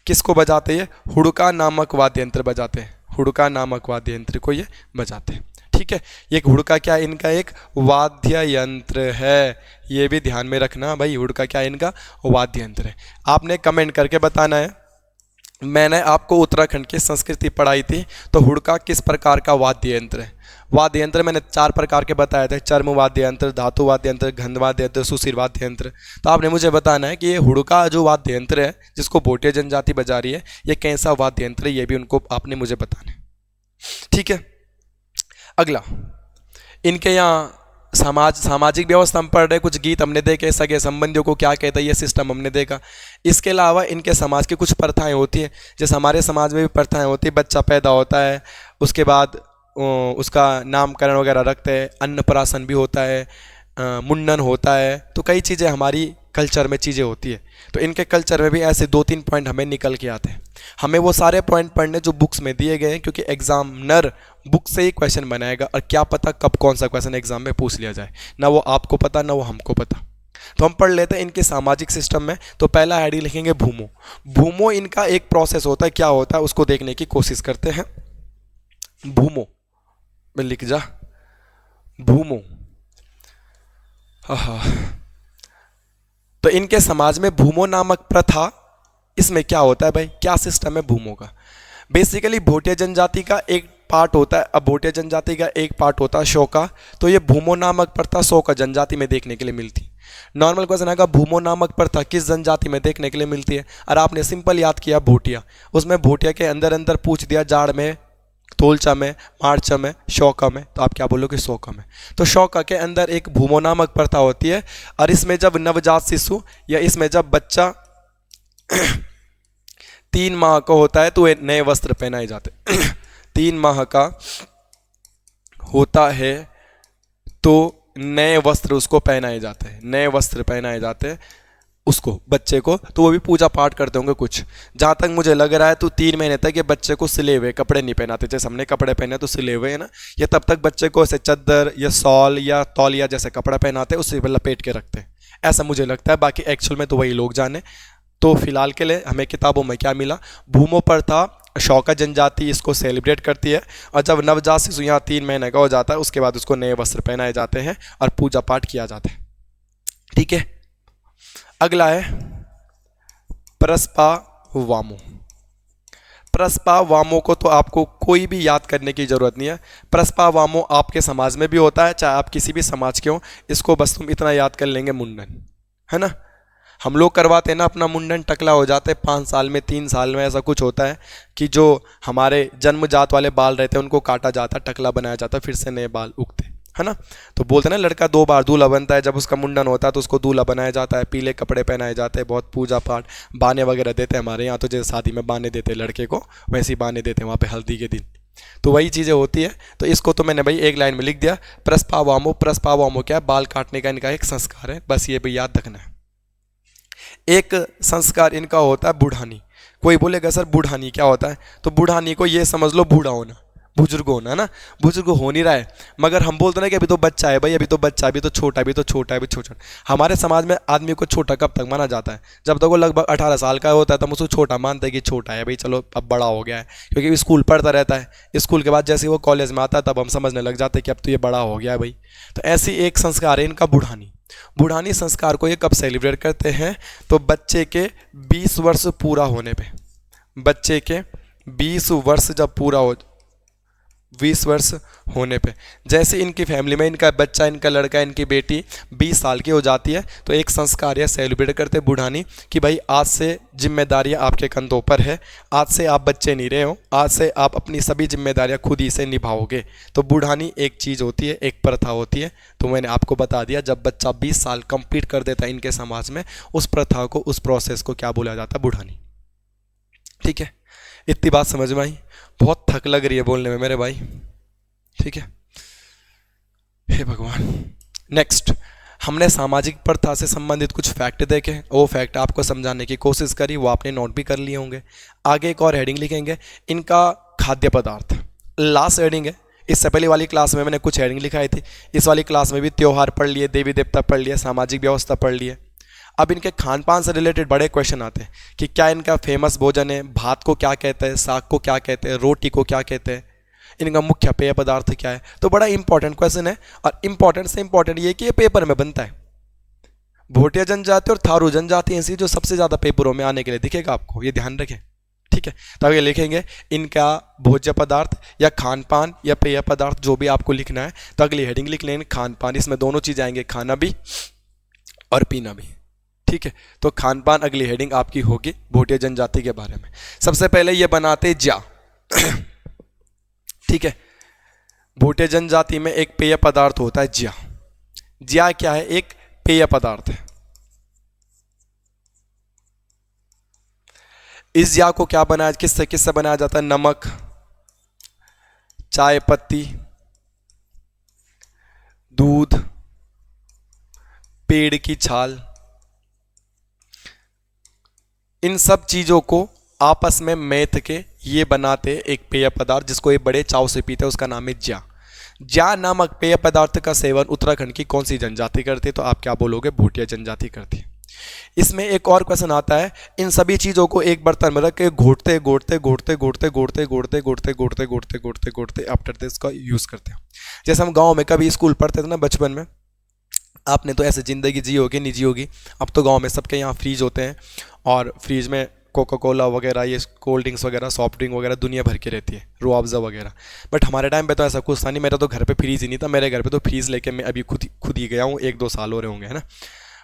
[SPEAKER 1] किसको बजाते हैं? हुड़का नामक वाद्य यंत्र बजाते हैं। हुड़का नामक वाद्य यंत्र को ये बजाते हैं, ठीक है। ये हुड़का क्या है? इनका एक वाद्य यंत्र है, ये भी ध्यान में रखना भाई। हुड़का क्या है? इनका वाद्य यंत्र है। आपने कमेंट करके बताना है। मैंने आपको उत्तराखंड की संस्कृति पढ़ाई थी, तो हुड़का किस प्रकार का वाद्य यंत्र है? वाद्य यंत्र मैंने 4 प्रकार के बताए थे, चर्म वाद्य यंत्र, धातु वाद्य यंत्र, गंध वाद्य यंत्र, सुशिर वाद्य यंत्र। तो आपने मुझे बताना है कि ये हुड़का जो वाद्य यंत्र है जिसको भोटिया जनजाति बजा रही है, ये कैसा वाद्य यंत्र है, ये भी उनको आपने मुझे बताना है, ठीक है। अगला, इनके यहाँ सामाजिक व्यवस्था हम पढ़ रहे, कुछ गीत हमने देखे, सगे संबंधियों को क्या कहता है ये सिस्टम हमने देखा। इसके अलावा इनके समाज की कुछ प्रथाएं होती हैं, जैसे हमारे समाज में भी प्रथाएं होती है। बच्चा पैदा होता है, उसके बाद उसका नामकरण वगैरह रखते हैं, अन्नप्राशन भी होता है, मुंडन होता है। तो कई चीज़ें हमारी कल्चर में चीज़ें होती है। तो इनके कल्चर में भी ऐसे 2-3 पॉइंट हमें निकल के आते हैं। हमें वो सारे पॉइंट पढ़ने जो बुक्स में दिए गए हैं, क्योंकि एग्जामिनर बुक से ही क्वेश्चन बनाएगा, और क्या पता कब कौन सा क्वेश्चन एग्जाम में पूछ लिया जाए, ना वो आपको पता ना वो हमको पता। तो हम पढ़ लेते हैं इनके सामाजिक सिस्टम में। तो पहला हेडिंग लिखेंगे भूमो। भूमो इनका एक प्रोसेस होता है, क्या होता है उसको देखने की कोशिश करते हैं। भूमो में लिख जा, भूमो। हाँ, तो इनके समाज में भूमो नामक प्रथा, इसमें क्या होता है भाई, क्या सिस्टम है भूमो का? बेसिकली भोटिया जनजाति का एक पार्ट होता है। अब भोटिया जनजाति का एक पार्ट होता है शोका, तो ये भूमो नामक प्रथा शोका जनजाति में देखने के लिए मिलती। नॉर्मल क्वेश्चन आएगा, भूमो नामक प्रथा किस जनजाति में देखने के लिए मिलती है? और आपने सिंपल याद किया भोटिया, उसमें भोटिया के अंदर अंदर पूछ दिया जाड़ में, तोलचा में, मार्चा में, शौका में, तो आप क्या बोलोगे? शौका में। तो शौका के अंदर एक भूमो नामक प्रथा होती है। और इसमें जब नवजात शिशु या इसमें जब बच्चा 3 माह का होता है तो नए वस्त्र पहनाए जाते हैं। 3 माह का होता है तो नए वस्त्र उसको पहनाए जाते हैं, नए वस्त्र पहनाए जाते हैं। उसको बच्चे को, तो वो भी पूजा पाठ करते होंगे कुछ। जहाँ तक मुझे लग रहा है तो 3 महीने तक ये बच्चे को सिले हुए कपड़े नहीं पहनाते। जैसे हमने कपड़े पहने तो सिले हुए है ना, ये तब तक बच्चे को ऐसे चादर या शॉल या तौलिया जैसे कपड़ा पहनाते उससे लपेट के रखते हैं, ऐसा मुझे लगता है। बाकी एक्चुअल में तो वही लोग जाने। तो फिलहाल के लिए हमें किताबों में क्या मिला, भूमो प्रथा शौका जनजाति इसको सेलिब्रेट करती है, और जब नवजात शिशु यहाँ 3 महीने का हो जाता है उसके बाद उसको नए वस्त्र पहनाए जाते हैं और पूजा पाठ किया जाता है। ठीक है, अगला है प्रस्पा वामो। प्रस्पा वामो को तो आपको कोई भी याद करने की ज़रूरत नहीं है। प्रस्पा वामो आपके समाज में भी होता है, चाहे आप किसी भी समाज के हो। इसको बस तुम इतना याद कर लेंगे, मुंडन है ना। हम लोग करवाते हैं ना अपना मुंडन, टकला हो जाते हैं 5 साल में 3 साल में, ऐसा कुछ होता है कि जो हमारे जन्मजात वाले बाल रहते हैं उनको काटा जाता है, टकला बनाया जाता है, फिर से नए बाल उगते है ना। तो बोलते हैं ना लड़का 2 बार दूल्हा बनता है, जब उसका मुंडन होता है तो उसको दूल्हा बनाया जाता है, पीले कपड़े पहनाए जाते हैं, बहुत पूजा पाठ, बाने वगैरह देते हैं। हमारे यहाँ तो जैसे शादी में बाने देते हैं लड़के को, वैसे ही बाने देते हैं वहाँ पे हल्दी के दिन। तो वही चीज़ें होती है। तो इसको तो मैंने भाई एक लाइन में लिख दिया, प्रस्पावामो। प्रस्पावामो क्या है, बाल काटने का इनका एक संस्कार है, बस ये भी याद रखना है। एक संस्कार इनका होता है बुढ़ानी। कोई बोलेगा सर बुढ़ानी क्या होता है, तो बुढ़ानी को ये समझ लो बूढ़ा होना, बुजुर्ग होना है ना। बुजुर्ग हो नहीं रहा है, मगर हम बोलते ना कि अभी तो बच्चा है भाई, अभी तो बच्चा, अभी तो छोटा, अभी तो छोटा, अभी छोटा। हमारे समाज में आदमी को छोटा कब तक माना जाता है, जब तक वो लगभग 18 साल का होता है तब उसको छोटा मानते हैं कि छोटा है भाई, चलो अब बड़ा हो गया है, क्योंकि स्कूल पढ़ता रहता है। स्कूल के बाद जैसे वो कॉलेज में आता है तब हम समझने लग जाते हैं कि अब तो ये बड़ा हो गया है भाई। तो ऐसी एक संस्कार है इनका बुढ़ानी। बुढ़ानी संस्कार को ये कब सेलिब्रेट करते हैं, तो बच्चे के 20 वर्ष पूरा होने पे। बच्चे के 20 वर्ष जब पूरा हो, 20 वर्ष होने पे, जैसे इनकी फैमिली में इनका बच्चा, इनका लड़का, इनकी बेटी 20 साल की हो जाती है, तो एक संस्कार यह सेलिब्रेट करते हैं बुढ़ानी कि भाई आज से जिम्मेदारियां आपके कंधों पर है, आज से आप बच्चे नहीं रहे हो, आज से आप अपनी सभी जिम्मेदारियां खुद ही से निभाओगे। तो बुढ़ानी एक चीज़ होती है, एक प्रथा होती है। तो मैंने आपको बता दिया, जब बच्चा 20 साल कंप्लीट कर देता है इनके समाज में, उस प्रथा को, उस प्रोसेस को क्या बोला जाता है, बुढ़ानी। ठीक है, इतनी बात समझ में आई। बहुत थक लग रही है बोलने में मेरे भाई, ठीक है। हे भगवान। नेक्स्ट, हमने सामाजिक प्रथा से संबंधित कुछ फैक्ट देखे, वो फैक्ट आपको समझाने की कोशिश करी, वो आपने नोट भी कर लिए होंगे। आगे एक और हेडिंग लिखेंगे, इनका खाद्य पदार्थ। लास्ट हेडिंग है, इससे पहले वाली क्लास में मैंने कुछ हेडिंग लिखाई थी, इस वाली क्लास में भी त्योहार पढ़ लिए, देवी देवता पढ़ लिए, सामाजिक व्यवस्था पढ़ लिए। अब इनके खान पान से रिलेटेड बड़े क्वेश्चन आते हैं कि क्या इनका फेमस भोजन है, भात को क्या कहते हैं, साग को क्या कहते हैं, रोटी को क्या कहते हैं, इनका मुख्य पेय पदार्थ क्या है। तो बड़ा इंपॉर्टेंट क्वेश्चन है, और इंपॉर्टेंट से इंपॉर्टेंट ये कि ये पेपर में बनता है। भोटिया जनजाति और थारू जनजाति ऐसी जो सबसे ज़्यादा पेपरों में आने के लिए दिखेगा आपको, ये ध्यान रखें, ठीक है। तो आगे लिखेंगे इनका भोज्य पदार्थ या खान पान या पेय पदार्थ, जो भी आपको लिखना है। तो अगली हेडिंग लिख लेंगे खान पान, इसमें दोनों चीज़ आएंगे, खाना भी और पीना भी, ठीक है। तो खान पान अगली हेडिंग आपकी होगी भोटिया जनजाति के बारे में। सबसे पहले ये बनाते ज्या, ठीक है। भोटिया जनजाति में एक पेय पदार्थ होता है ज्या। ज्या क्या है, एक पेय पदार्थ है। इस ज्या को क्या बनाया, किससे किससे बनाया जाता है, नमक, चाय पत्ती, दूध, पेड़ की छाल, इन सब चीज़ों को आपस में मैथ के ये बनाते एक पेय पदार्थ जिसको ये बड़े चाव से पीते हैं, उसका नाम है ज्या। ज्या नामक पेय पदार्थ का सेवन उत्तराखंड की कौन सी जनजाति करती है, तो आप क्या बोलोगे, भोटिया जनजाति करती है। इसमें एक और क्वेश्चन आता है, इन सभी चीज़ों को एक बर्तन में रख के घोटते घोटते घोटते घोटते घोटते घोटते घोटते घोटते घोटते घोटते घोटते आफ्टर दिस का यूज़ करते हैं। जैसे हम गाँव में कभी स्कूल पढ़ते थे ना बचपन में, आपने तो ऐसे ज़िंदगी जी होगी, नहीं जी होगी। अब तो गांव में सबके यहाँ फ्रीज होते हैं, और फ्रीज में कोका कोला वगैरह, ये कोल्ड ड्रिंक्स वगैरह, सॉफ्ट ड्रिंक वगैरह दुनिया भर की रहती है, रूअफ़ज़ा वगैरह। बट हमारे टाइम पे तो ऐसा कुछ था नहीं, मेरा तो घर पे फ्रीज ही नहीं था। मेरे घर पे तो फ्रीज लेके मैं अभी खुद ही गया हूँ, 1-2 साल हो रहे होंगे, है ना।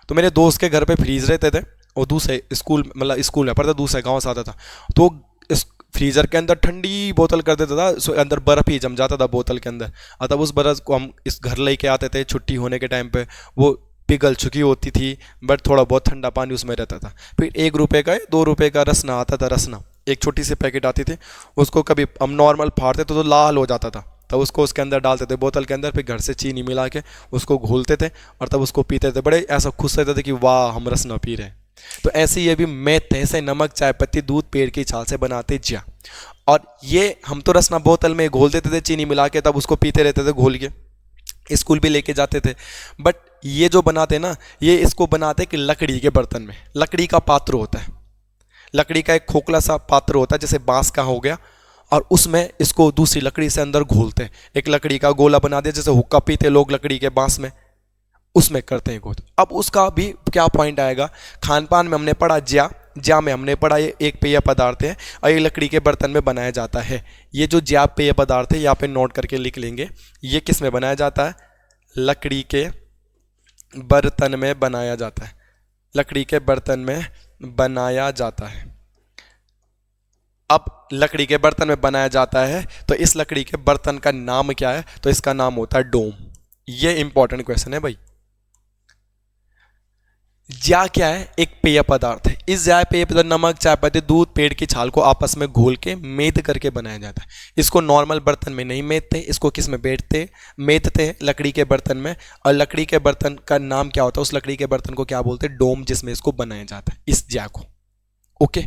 [SPEAKER 1] तो मेरे दोस्त के घर पे फ्रीज रहते थे, और दूसरे स्कूल, मतलब स्कूल में पढ़ता, दूसरे गाँव से आता था, तो इस फ्रीज़र के अंदर ठंडी बोतल कर देता था, सो अंदर बर्फ़ ही जम जाता था बोतल के अंदर। और तब उस बर्फ़ को हम इस घर लेके आते थे छुट्टी होने के टाइम पे, वो पिघल चुकी होती थी, बट थोड़ा बहुत ठंडा पानी उसमें रहता था। फिर 1 रुपये का 2 रुपये का रसना आता था, रसना एक छोटी सी पैकेट आती थी, उसको कभी हम नॉर्मल फाड़ते तो लाल हो जाता था, तब उसको उसके अंदर डालते थे बोतल के अंदर, फिर घर से चीनी मिला के उसको घोलते थे और तब उसको पीते थे। बड़े ऐसा खुश रहते थे कि वाह हम रसना पी रहे हैं, तो ऐसे ये भी मेथ है, ऐसे नमक चाय पत्ती दूध पेड़ की छाल से बनाते ज्या। और ये हम तो रसना बोतल में घोल देते थे चीनी मिला के, तब उसको पीते रहते थे घोल के, स्कूल भी लेके जाते थे। बट ये जो बनाते ना, ये इसको बनाते कि लकड़ी के बर्तन में, लकड़ी का पात्र होता है, लकड़ी का एक खोखला सा पात्र होता है जैसे बांस का हो गया, और उसमें इसको दूसरी लकड़ी से अंदर घोलते हैं। एक लकड़ी का गोला बना दिया, जैसे हुक्का पीते लोग लकड़ी के बांस में, उसमें करते हैं गोद। अब उसका भी क्या पॉइंट आएगा, खान पान में हमने पढ़ा ज्या, ज्या में हमने पढ़ा ये एक पेय पदार्थ है और ये लकड़ी के बर्तन में बनाया जाता है। ये जो ज्या पेय पदार्थ है यहाँ पे नोट करके लिख लेंगे, ये किस में बनाया जाता है, लकड़ी के बर्तन में बनाया जाता है, लकड़ी के बर्तन में बनाया जाता है। अब लकड़ी के बर्तन में बनाया जाता है तो इस लकड़ी के बर्तन का नाम क्या है, तो इसका नाम होता है डोम। ये इंपॉर्टेंट क्वेश्चन है भाई। ज्या क्या है, एक पेय पदार्थ है। इस ज्या पेय पदार्थ नमक चाय पत्ती दूध पेड़ की छाल को आपस में घोल के मेद करके बनाया जाता है। इसको नॉर्मल बर्तन में नहीं मेदते, इसको किस में बैठते मेदते हैं, लकड़ी के बर्तन में। और लकड़ी के बर्तन का नाम क्या होता है, उस लकड़ी के बर्तन को क्या बोलते हैं, डोम, जिसमें इसको बनाया जाता है, इस ज्या को। ओके।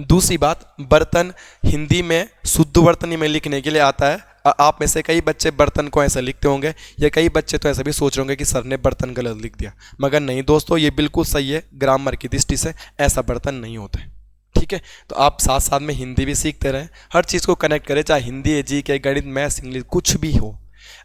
[SPEAKER 1] दूसरी बात, बर्तन हिंदी में शुद्ध वर्तनी में लिखने के लिए आता है। आप में से कई बच्चे बर्तन को ऐसा लिखते होंगे, या कई बच्चे तो ऐसा भी सोच रहे होंगे कि सर ने बर्तन गलत लिख दिया, मगर नहीं दोस्तों, ये बिल्कुल सही है ग्रामर की दृष्टि से, ऐसा बर्तन नहीं होता है। ठीक है, तो आप साथ साथ में हिंदी भी सीखते रहें, हर चीज़ को कनेक्ट करें, चाहे हिंदी जी के गणित मैथ्स इंग्लिश कुछ भी हो।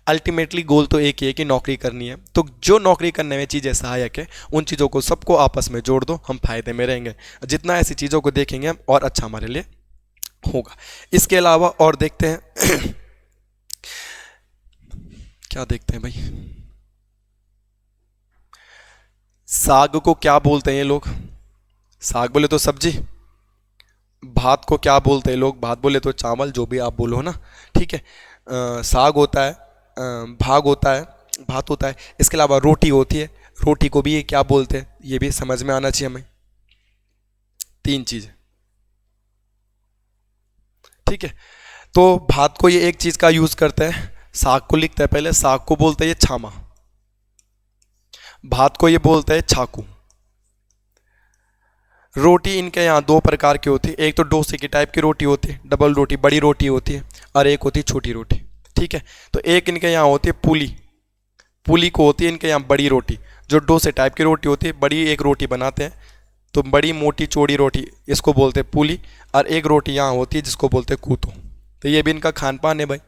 [SPEAKER 1] अल्टीमेटली गोल तो एक ही है कि नौकरी करनी है। तो जो नौकरी करने में चीज़ें सहायक है, उन चीज़ों को सबको आपस में जोड़ दो, हम फायदे में रहेंगे। जितना ऐसी चीज़ों को देखेंगे हम, और अच्छा हमारे लिए होगा। इसके अलावा और देखते हैं क्या देखते हैं भाई, साग को क्या बोलते हैं ये लोग, साग बोले तो सब्जी, भात को क्या बोलते हैं लोग, भात बोले तो चावल, जो भी आप बोलो ना, ठीक है। साग होता है, भाग होता है, भात होता है। इसके अलावा रोटी होती है, रोटी को भी ये क्या बोलते हैं, ये भी समझ में आना चाहिए हमें। 3 चीज़, ठीक है। तो भात को ये एक चीज़ का यूज़ करते हैं, साग को लिखते हैं पहले, साग को बोलते हैं ये छामा, भात को ये बोलते हैं छाकू। रोटी इनके यहाँ 2 प्रकार की होती है, एक तो डोसे की टाइप की रोटी होती है, डबल रोटी बड़ी रोटी होती है, और एक होती है छोटी रोटी, ठीक है। तो एक इनके यहाँ होती है पुली, पुली को होती है इनके यहाँ बड़ी रोटी, जो डोसे टाइप की रोटी होती है, बड़ी एक रोटी बनाते हैं, तो बड़ी मोटी चौड़ी रोटी इसको बोलते हैं पुली, और एक रोटी यहाँ होती है जिसको बोलते हैं कूतो। तो ये भी इनका खान पान है भाई।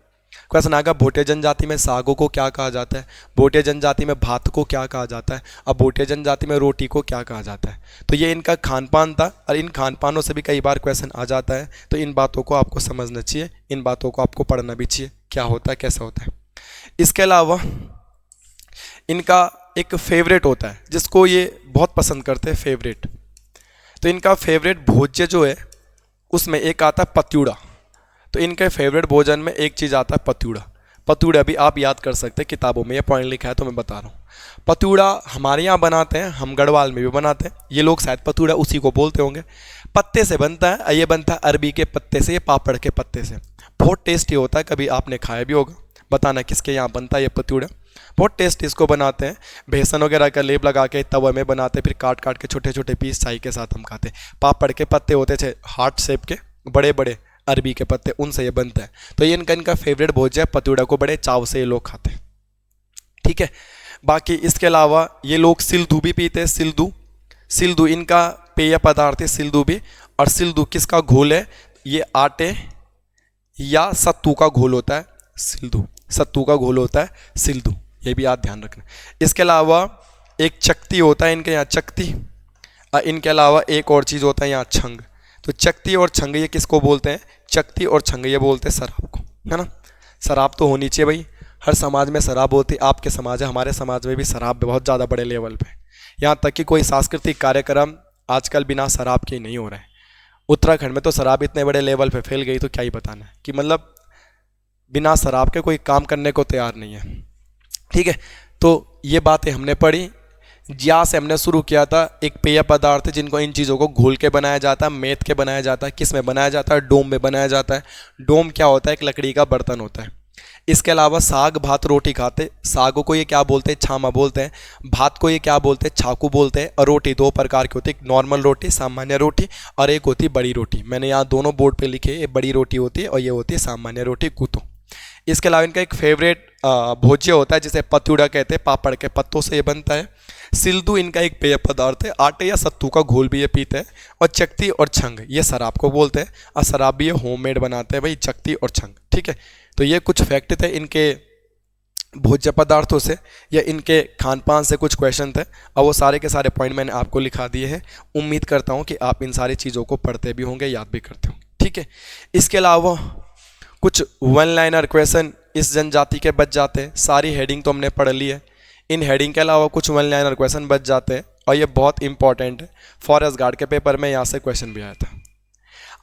[SPEAKER 1] क्वेश्चन आएगा भोटिया जनजाति में सागों को क्या कहा जाता है, भोटिया जनजाति में भात को क्या कहा जाता है, और भोटिया जनजाति में रोटी को क्या कहा जाता है। तो ये इनका खान पान था, और इन खान पानों से भी कई बार क्वेश्चन आ जाता है, तो इन बातों को आपको समझना चाहिए, इन बातों को आपको पढ़ना भी चाहिए, क्या होता है कैसा होता है। इसके अलावा इनका एक फेवरेट होता है जिसको ये बहुत पसंद करते हैं, फेवरेट। तो इनका फेवरेट भोज्य जो है उसमें एक आता है पत्यूड़ा। तो इनके फेवरेट भोजन में एक चीज़ आता है पत्यूड़ा। पत्यूड़ा भी आप याद कर सकते हैं, किताबों में ये पॉइंट लिखा है तो मैं बता रहा हूँ। पत्यूड़ा हमारे यहाँ बनाते हैं, हम गढ़वाल में भी बनाते हैं, ये लोग शायद पत्यूड़ा उसी को बोलते होंगे। पत्ते से बनता है, ये बनता है अरबी के पत्ते से, ये पापड़ के पत्ते से, बहुत टेस्टी होता है, कभी आपने खाया भी होगा। बताना किसके यहाँ बनता है ये पत्यूड़ा, बहुत टेस्टी इसको बनाते हैं। बेसन वगैरह का लेप लगा के तवे में बनाते, फिर काट काट के छोटे छोटे पीस चाय के साथ हम खाते। पापड़ के पत्ते होते थे हार्ट शेप के, बड़े बड़े अरबी के पत्ते, उनसे ये बनता है। तो ये इनका फेवरेट भोज्य है, पत्यूड़ा को बड़े चाव से ये लोग खाते हैं, ठीक है। बाकी इसके अलावा ये लोग सिल्दू भी पीते हैं, सिल्दू, सिल्दू इनका पेय पदार्थ है, सिल्दू भी। और सिल्दू किसका घोल है, ये आटे या सत्तू का घोल होता है, सिल्दू सत्तू का घोल होता है सिल्दू, ये भी आप ध्यान रखना। इसके अलावा एक चकती होता है इनके यहाँ, चकती। और इनके अलावा एक और चीज़ होता है यहाँ छंग। तो चकती और छंग ये किसको बोलते हैं, चकती और छंग ये बोलते हैं शराब को, है ना। शराब तो होनी चाहिए भाई, हर समाज में शराब होती है। आपके समाज है, हमारे समाज में भी शराब बहुत ज़्यादा बड़े लेवल पे, यहाँ तक कि कोई सांस्कृतिक कार्यक्रम आजकल बिना शराब के नहीं हो रहा है। उत्तराखंड में तो शराब इतने बड़े लेवल पे फैल गई, तो क्या ही बताना है, कि मतलब बिना शराब के कोई काम करने को तैयार नहीं है, ठीक है। तो ये बातें हमने पढ़ी, ज्या से हमने शुरू किया था, एक पेय पदार्थ है जिनको इन चीज़ों को घोल के बनाया जाता है, मेथ के बनाया जाता है। किस में बनाया जाता है, डोम में बनाया जाता है। डोम क्या होता है, एक लकड़ी का बर्तन होता है। इसके अलावा साग भात रोटी खाते। साग को ये क्या बोलते हैं? छामा बोलते हैं। भात को ये क्या बोलते हैं? छाकू बोलते हैं। और रोटी दो प्रकार की होती है, एक नॉर्मल रोटी, सामान्य रोटी, और एक होती है बड़ी रोटी। मैंने यहाँ दोनों बोर्ड पे लिखे, ये बड़ी रोटी होती है और ये होती है सामान्य रोटी, कुतो। इसके अलावा इनका एक फेवरेट भोज्य होता है जिसे पत्यूड़ा कहते हैं, पापड़ के पत्तों से ये बनता है। सिल्दू इनका एक पेय पदार्थ है, आटे या सत्तू का घोल भी ये पीते हैं। और चकती और छंग ये शराब को बोलते हैं, और शराब भी ये होममेड बनाते हैं भाई, चकती और छंग। ठीक है, तो ये कुछ फैक्ट थे इनके भोज्य पदार्थों से या इनके खान पान से कुछ क्वेश्चन थे, और वो सारे के सारे पॉइंट मैंने आपको लिखा दिए हैं। उम्मीद करता हूँ कि आप इन सारी चीज़ों को पढ़ते भी होंगे, याद भी करते होंगे। ठीक है, इसके अलावा कुछ वन लाइनर क्वेश्चन इस जनजाति के बच जाते हैं। सारी हेडिंग तो हमने पढ़ ली है, इन हेडिंग के अलावा कुछ वन लाइनर क्वेश्चन बच जाते हैं, और ये बहुत इंपॉर्टेंट है। फॉरेस्ट गार्ड के पेपर में यहाँ से क्वेश्चन भी आया था।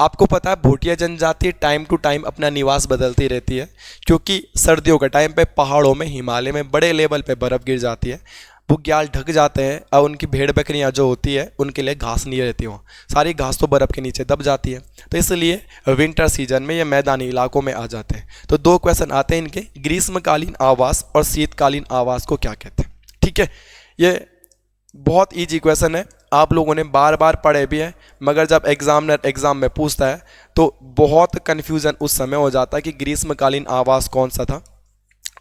[SPEAKER 1] आपको पता है भोटिया जनजाति टाइम टू टाइम अपना निवास बदलती रहती है, क्योंकि सर्दियों के टाइम पे पहाड़ों में, हिमालय में बड़े लेवल पे बर्फ़ गिर जाती है, बुग्याल ढक जाते हैं, और उनकी भेड़ बकरियां जो होती है उनके लिए घास नहीं रहती, वहाँ सारी घास तो बर्फ़ के नीचे दब जाती है। तो इसलिए विंटर सीजन में ये मैदानी इलाकों में आ जाते हैं। तो दो क्वेश्चन आते हैं इनके, ग्रीष्मकालीन आवास और शीतकालीन आवास को क्या कहते हैं। ठीक है, ये बहुत ईजी क्वेश्चन है, आप लोगों ने बार बार पढ़े भी है, मगर जब एग्जामिनर एग्ज़ाम में पूछता है तो बहुत कन्फ्यूज़न उस समय हो जाता है कि ग्रीष्मकालीन आवास कौन सा था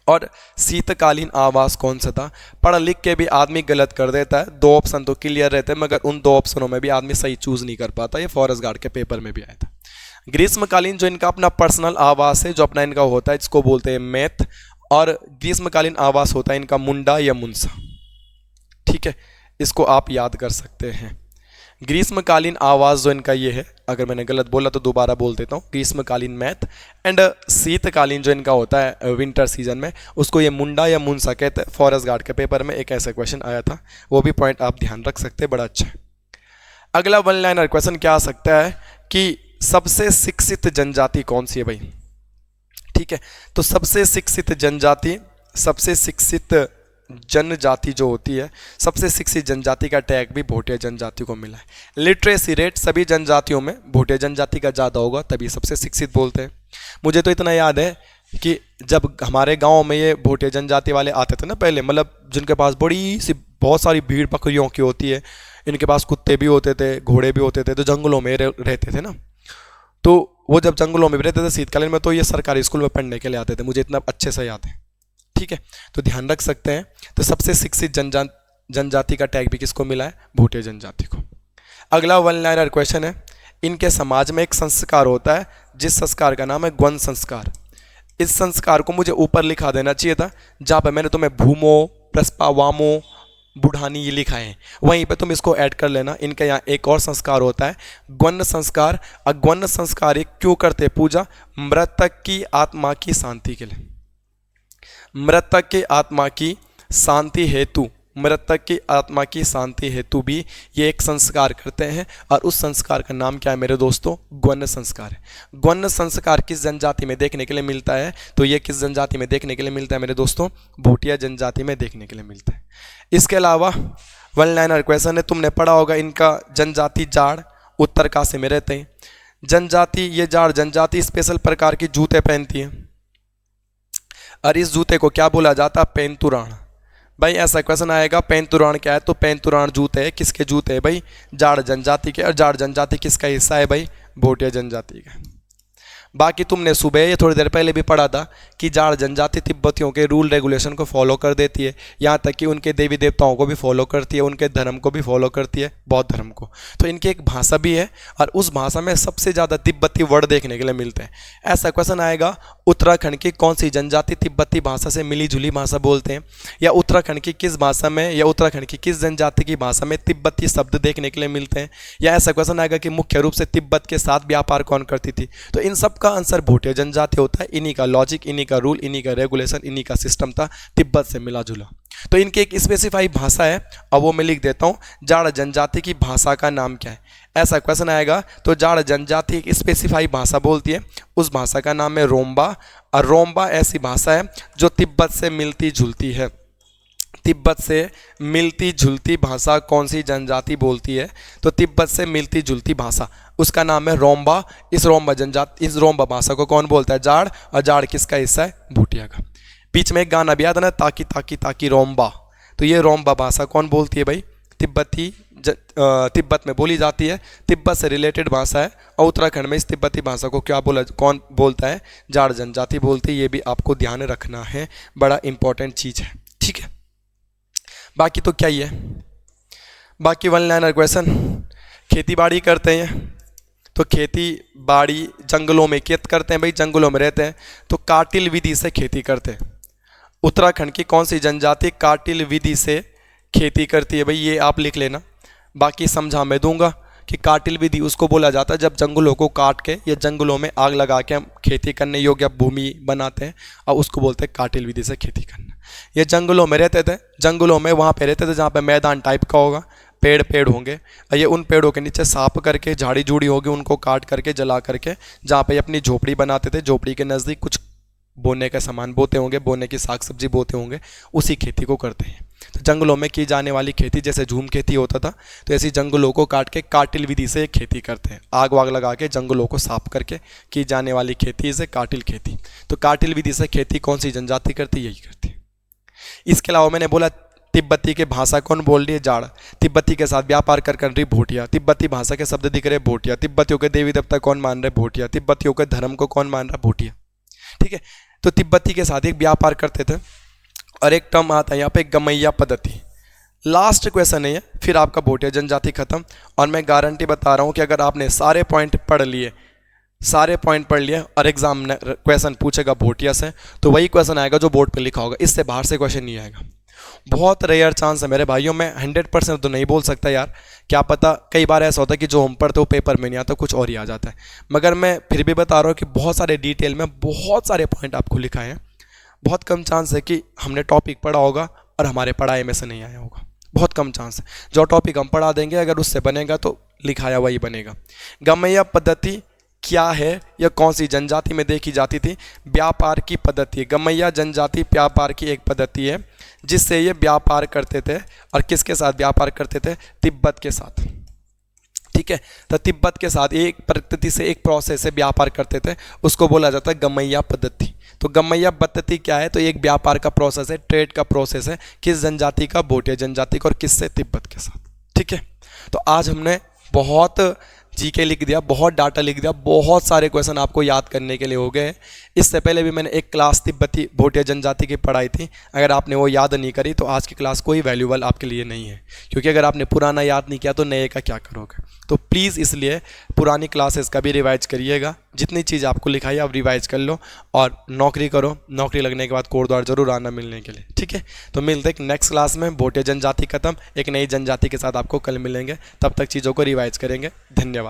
[SPEAKER 1] और शीतकालीन आवास कौन सा था। पढ़ लिख के भी आदमी गलत कर देता है, दो ऑप्शन तो क्लियर रहते हैं, मगर उन दो ऑप्शनों में भी आदमी सही चूज़ नहीं कर पाता। ये फॉरेस्ट गार्ड के पेपर में भी आया था। ग्रीष्मकालीन जो इनका अपना पर्सनल आवास है, जो अपना इनका होता है, इसको बोलते हैं मेथ, और ग्रीष्मकालीन आवास होता है इनका मुंडा या मुंसा। ठीक है, इसको आप याद कर सकते हैं। ग्रीष्मकालीन आवास जो इनका ये है, अगर मैंने गलत बोला तो दोबारा बोल देता हूँ, ग्रीष्मकालीन मैथ, एंड शीतकालीन जो इनका होता है विंटर सीजन में, उसको ये मुंडा या मुंसा कहते हैं। फॉरेस्ट गार्ड के पेपर में एक ऐसा क्वेश्चन आया था, वो भी पॉइंट आप ध्यान रख सकते हैं, बड़ा अच्छा है। अगला वन लाइनर क्वेश्चन क्या आ सकता है कि सबसे शिक्षित जनजाति कौन सी है भाई। ठीक है, तो सबसे शिक्षित जनजाति, सबसे शिक्षित जनजाति जो होती है, सबसे शिक्षित जनजाति का टैग भी भोटिया जनजाति को मिला है। लिटरेसी रेट सभी जनजातियों में भोटिया जनजाति का ज़्यादा होगा, तभी सबसे शिक्षित बोलते हैं। मुझे तो इतना याद है कि जब हमारे गांव में ये भोटिया जनजाति वाले आते थे ना पहले, मतलब जिनके पास बड़ी सी बहुत सारी भीड़ बकरियों की होती है, इनके पास कुत्ते भी होते थे, घोड़े भी होते थे, तो जंगलों में रहते थे ना, तो वो जब जंगलों में भी रहते थे शीतकालीन में, तो ये सरकारी स्कूल में पढ़ने के लिए आते थे, मुझे इतना अच्छे से याद है। ठीक है, तो ध्यान रख सकते हैं। तो सबसे शिक्षित जनजाति का टैग भी किसको मिला है? भोटिया जनजाति को। अगला वन लाइनर क्वेश्चन है, इनके समाज में एक संस्कार होता है, जिस संस्कार का नाम है गौण संस्कार। इस संस्कार को मुझे ऊपर लिखा देना चाहिए था, जहाँ पर मैंने तुम्हें भूमो, प्रस्पा, वामो, बुढ़ानी ये लिखा है, वहीं पे तुम इसको ऐड कर लेना। इनके यहाँ एक और संस्कार होता है गौण संस्कार। गौण संस्कार क्यों करते पूजा? मृतक की आत्मा की शांति के लिए, मृतक की आत्मा की शांति हेतु, मृतक की आत्मा की शांति हेतु भी ये एक संस्कार करते हैं, और उस संस्कार का नाम क्या है मेरे दोस्तों? गौण संस्कार है। गौण संस्कार किस जनजाति में देखने के लिए मिलता है? तो ये किस जनजाति में देखने के लिए मिलता है मेरे दोस्तों? भोटिया जनजाति में देखने के लिए मिलता है। इसके अलावा वन लाइनर क्वेश्चन है, तुमने पढ़ा होगा इनका जनजाति जाड़ उत्तरकाशी में रहते हैं। जनजाति, ये जाड़ जनजाति स्पेशल प्रकार की जूते पहनती है, और इस जूते को क्या बोला जाता है? पेंतुराण। भाई ऐसा क्वेश्चन आएगा, पेंतुराण क्या है? तो पेंतुराण जूते है, किसके जूते है भाई? जाड़ जनजाति के। और जाड़ जनजाति किसका हिस्सा है भाई? भोटिया जनजाति का। बाकी तुमने सुबह ये थोड़ी देर पहले भी पढ़ा था कि जाड़ जनजाति तिब्बतियों के रूल रेगुलेशन को फॉलो कर देती है, यहाँ तक कि उनके देवी देवताओं को भी फॉलो करती है, उनके धर्म को भी फॉलो करती है, बौद्ध धर्म को। तो इनकी एक भाषा भी है, और उस भाषा में सबसे ज़्यादा तिब्बती वर्ड देखने के लिए मिलते हैं। ऐसा क्वेश्चन आएगा, उत्तराखंड की कौन सी जनजाति तिब्बती भाषा से मिली जुली भाषा बोलते हैं? या उत्तराखंड की किस भाषा में, या उत्तराखंड की किस जनजाति की भाषा में तिब्बती शब्द देखने के लिए मिलते हैं? या ऐसा क्वेश्चन आएगा कि मुख्य रूप से तिब्बत के साथ व्यापार कौन करती थी? तो इन सब का आंसर भोटिया जनजाति होता है। इन्हीं का लॉजिक, इन्हीं का रूल, इन्हीं का रेगुलेशन, इन्हीं का सिस्टम था, तिब्बत से मिला जुला। तो इनकी एक स्पेसिफाई भाषा है, और वो मैं लिख देता हूँ, जाड़ जनजाति की भाषा का नाम क्या है? ऐसा क्वेश्चन आएगा तो जाड़ जनजाति एक स्पेसिफाई भाषा बोलती है, उस भाषा का नाम है रोम्बा। और रोम्बा ऐसी भाषा है जो तिब्बत से मिलती जुलती है। तिब्बत से मिलती जुलती भाषा कौन सी जनजाति बोलती है? तो तिब्बत से मिलती जुलती भाषा उसका नाम है रोम्बा। इस रोम्बा जनजाति, इस रोम्बा भाषा को कौन बोलता है? जाड़। और जाड़ किसका हिस्सा है? भूटिया का। बीच में एक गाना भी आता ना, ताकी ताकी ताकी रोम्बा, तो ये रोम्बा भाषा कौन बोलती है भाई? तिब्बत में बोली जाती है, तिब्बत से रिलेटेड भाषा है। और उत्तराखंड में इस तिब्बती भाषा को क्या बोला, कौन बोलता है? जाड़ जनजाति बोलती है। ये भी आपको ध्यान रखना है, बड़ा इंपॉर्टेंट चीज़ है, ठीक है। बाकी तो क्या ही है, बाकी वन लाइनर क्वेश्चन। खेती बाड़ी करते हैं, तो खेती बाड़ी जंगलों में खेत करते हैं भाई, जंगलों में रहते हैं, तो काटिल विधि से खेती करते हैं। उत्तराखंड की कौन सी जनजाति काटिल विधि से खेती करती है भाई? ये आप लिख लेना, बाकी समझा मैं दूंगा कि काटिल विधि उसको बोला जाता है जब जंगलों को काट के या जंगलों में आग लगा के हम खेती करने योग्य भूमि बनाते हैं, और उसको बोलते हैं काटिल विधि से खेती करना। ये जंगलों में रहते थे, जंगलों में वहाँ पे रहते थे जहाँ पे मैदान टाइप का होगा, पेड़ होंगे, और ये उन पेड़ों के नीचे साफ करके झाड़ी झूड़ी होगी, उनको काट करके जला करके जहाँ पे अपनी झोपड़ी बनाते थे, झोपड़ी के नज़दीक कुछ बोने का सामान बोते होंगे, बोने की साग सब्जी बोते होंगे, उसी खेती को करते हैं। तो जंगलों में की जाने वाली खेती, जैसे झूम खेती होता था, तो ऐसी जंगलों को काट के काटिल विधि से खेती करते हैं। आग वाग लगा के जंगलों को साफ करके की जाने वाली खेती इसे काटिल खेती। तो काटिल विधि से खेती कौन सी जनजाति करती है? यही करती है। इसके अलावा मैंने बोला तिब्बती के भाषा कौन बोल रही है? जाड़। तिब्बती के साथ व्यापार कर रही भोटिया। तिब्बती भाषा के शब्द दिख रहे भोटिया। तिब्बतियों के देवी देवता कौन मान रहे? भोटिया। तिब्बतियों के धर्म को कौन मान रहा? भोटिया, ठीक है। तो तिब्बती के साथ एक व्यापार करते थे। और एक टर्म आता है यहाँ पे गमैया पद्धति। लास्ट क्वेश्चन है ये, फिर आपका भोटिया जनजाति खत्म। और मैं गारंटी बता रहा हूँ कि अगर आपने सारे पॉइंट पढ़ लिए, सारे पॉइंट पढ़ लिए और एग्जाम क्वेश्चन पूछेगा भोटिया से, तो वही क्वेश्चन आएगा जो बोर्ड पे लिखा होगा, इससे बाहर से क्वेश्चन नहीं आएगा। बहुत रेयर चांस है मेरे भाइयों, मैं 100% तो नहीं बोल सकता यार, क्या पता, कई बार ऐसा होता है कि जो हम पढ़ते हो पेपर में नहीं आता, कुछ और ही आ जाता है। मगर मैं फिर भी बता रहा हूँ कि बहुत सारे डिटेल में बहुत सारे पॉइंट आपको लिखाए हैं। बहुत कम चांस है कि हमने टॉपिक पढ़ा होगा और हमारे पढ़ाई में से नहीं आया होगा, बहुत कम चांस है। जो टॉपिक हम पढ़ा देंगे अगर उससे बनेगा तो लिखाया वही बनेगा। गमैया पद्धति क्या है या कौन सी जनजाति में देखी जाती थी? व्यापार की पद्धति है। गमैया जनजाति व्यापार की एक पद्धति है जिससे ये व्यापार करते थे। और किसके साथ व्यापार करते थे? तिब्बत के साथ, ठीक है। तो तिब्बत के साथ एक पद्धति से, एक प्रोसेस से व्यापार करते थे, उसको बोला जाता है गमैया पद्धति। तो गमैया पद्धति क्या है? तो एक व्यापार का प्रोसेस है, ट्रेड का प्रोसेस है। किस जनजाति का? भोटिया जनजाति का। और किससे? तिब्बत के साथ, ठीक है। तो आज हमने बहुत जीके लिख दिया, बहुत डाटा लिख दिया, बहुत सारे क्वेश्चन आपको याद करने के लिए हो गए। इससे पहले भी मैंने एक क्लास तिब्बती भोटिया जनजाति की पढ़ाई थी, अगर आपने वो याद नहीं करी तो आज की क्लास कोई वैल्यूबल आपके लिए नहीं है, क्योंकि अगर आपने पुराना याद नहीं किया तो नए का क्या करोगे। तो प्लीज़ इसलिए पुरानी क्लासेस का भी रिवाइज करिएगा, जितनी चीज़ आपको लिखाई आप रिवाइज कर लो और नौकरी करो। नौकरी लगने के बाद कोड द्वार जरूर आना मिलने के लिए, ठीक है। तो मिलते हैं नेक्स्ट क्लास में। भोटिया जनजाति खत्म, एक नई जनजाति के साथ आपको कल मिलेंगे। तब तक चीज़ों को रिवाइज करेंगे। धन्यवाद।